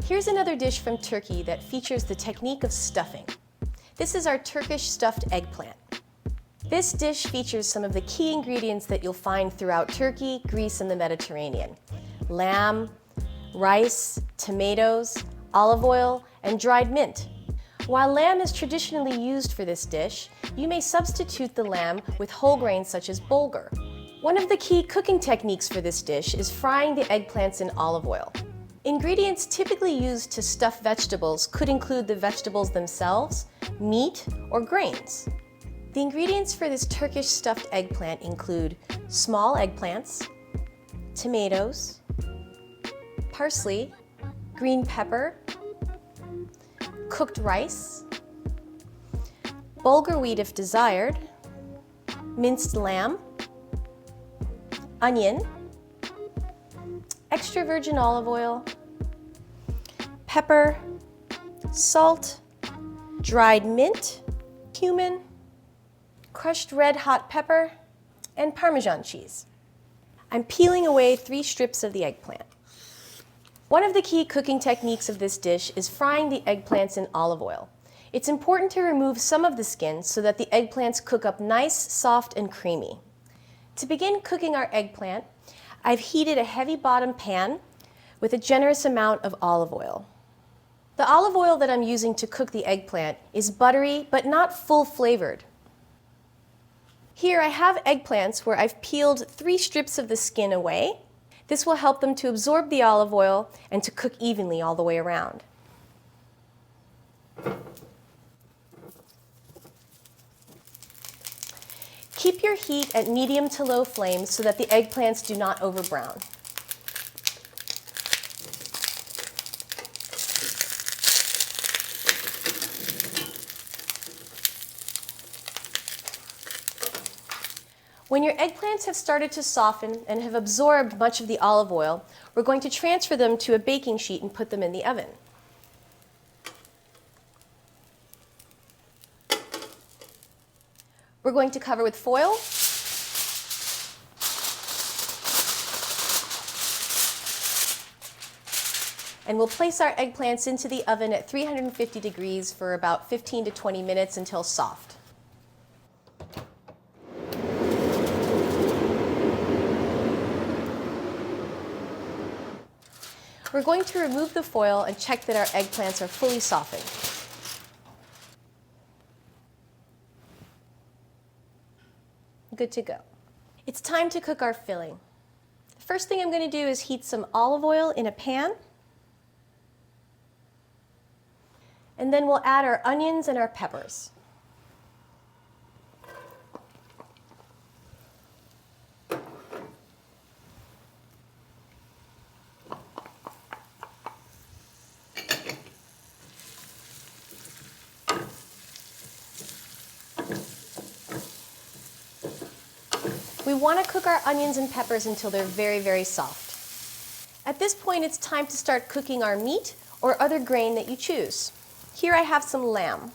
Here's another dish from Turkey that features the technique of stuffing. This is our Turkish stuffed eggplant. This dish features some of the key ingredients that you'll find throughout Turkey, Greece, and the Mediterranean: lamb, rice, tomatoes, olive oil, and dried mint. While lamb is traditionally used for this dish, you may substitute the lamb with whole grains such as bulgur. One of the key cooking techniques for this dish is frying the eggplants in olive oil. Ingredients typically used to stuff vegetables could include the vegetables themselves, meat, or grains. The ingredients for this Turkish stuffed eggplant include small eggplants, tomatoes, parsley, green pepper, cooked rice, bulgur wheat if desired, minced lamb, onion, extra virgin olive oil, pepper, salt, dried mint, cumin, crushed red hot pepper, and Parmesan cheese. I'm peeling away 3 strips of the eggplant. One of the key cooking techniques of this dish is frying the eggplants in olive oil. It's important to remove some of the skin so that the eggplants cook up nice, soft, and creamy. To begin cooking our eggplant, I've heated a heavy bottom pan with a generous amount of olive oil. The olive oil that I'm using to cook the eggplant is buttery but not full flavored. Here I have eggplants where I've peeled 3 strips of the skin away. This will help them to absorb the olive oil and to cook evenly all the way around. Keep your heat at medium to low flames so that the eggplants do not overbrown. When your eggplants have started to soften and have absorbed much of the olive oil, we're going to transfer them to a baking sheet and put them in the oven. We're going to cover with foil. And we'll place our eggplants into the oven at 350 degrees for about 15 to 20 minutes until soft. We're going to remove the foil and check that our eggplants are fully softened. Good to go. It's time to cook our filling. The first thing I'm going to do is heat some olive oil in a pan. And then we'll add our onions and our peppers. We want to cook our onions and peppers until they're very, very soft. At this point, it's time to start cooking our meat or other grain that you choose. Here I have some lamb.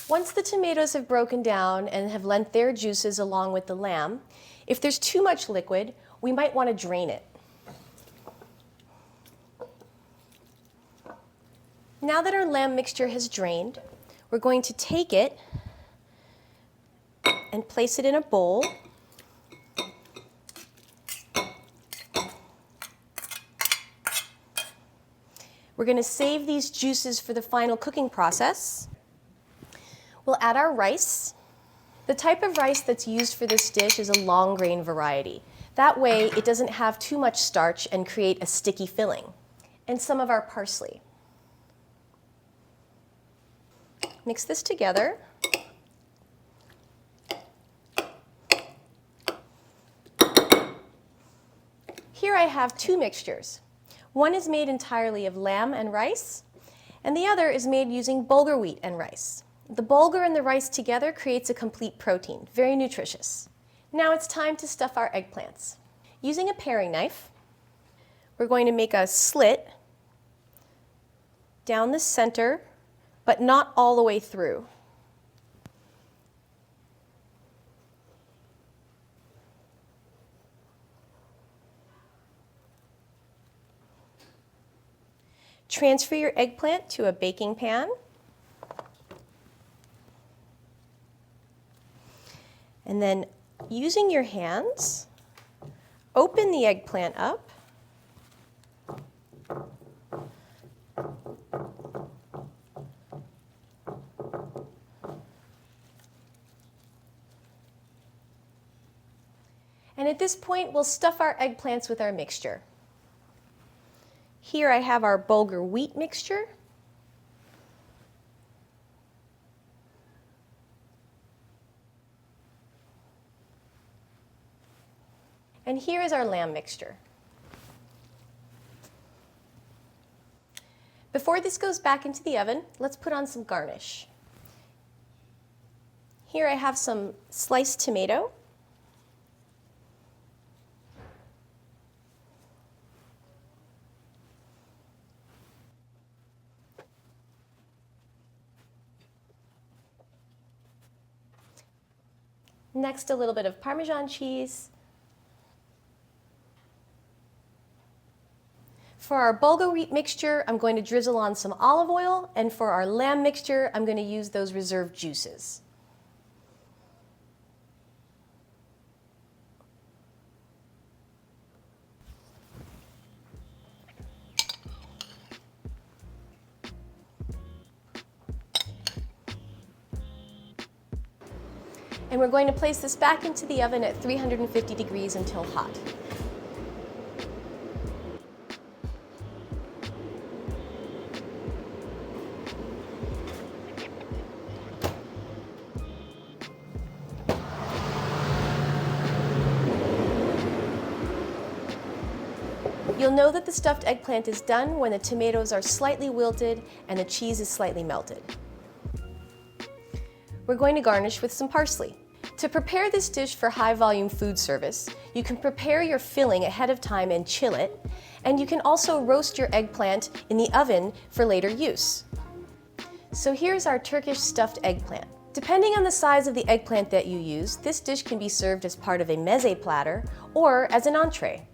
Once the tomatoes have broken down and have lent their juices along with the lamb, if there's too much liquid, we might want to drain it. Now that our lamb mixture has drained, we're going to take it and place it in a bowl. We're going to save these juices for the final cooking process. We'll add our rice. The type of rice that's used for this dish is a long grain variety. That way it doesn't have too much starch and create a sticky filling. And some of our parsley. Mix this together. Here I have 2 mixtures. One is made entirely of lamb and rice, and the other is made using bulgur wheat and rice. The bulgur and the rice together creates a complete protein, very nutritious. Now it's time to stuff our eggplants. Using a paring knife, we're going to make a slit down the center, but not all the way through. Transfer your eggplant to a baking pan. And then, using your hands, open the eggplant up. And at this point, we'll stuff our eggplants with our mixture. Here I have our bulgur wheat mixture. And here is our lamb mixture. Before this goes back into the oven, let's put on some garnish. Here I have some sliced tomato. Next, a little bit of Parmesan cheese. For our bulgur wheat mixture, I'm going to drizzle on some olive oil, and for our lamb mixture, I'm going to use those reserved juices. And we're going to place this back into the oven at 350 degrees until hot. You'll know that the stuffed eggplant is done when the tomatoes are slightly wilted and the cheese is slightly melted. We're going to garnish with some parsley. To prepare this dish for high-volume food service, you can prepare your filling ahead of time and chill it, and you can also roast your eggplant in the oven for later use. So here's our Turkish stuffed eggplant. Depending on the size of the eggplant that you use, this dish can be served as part of a mezze platter or as an entree.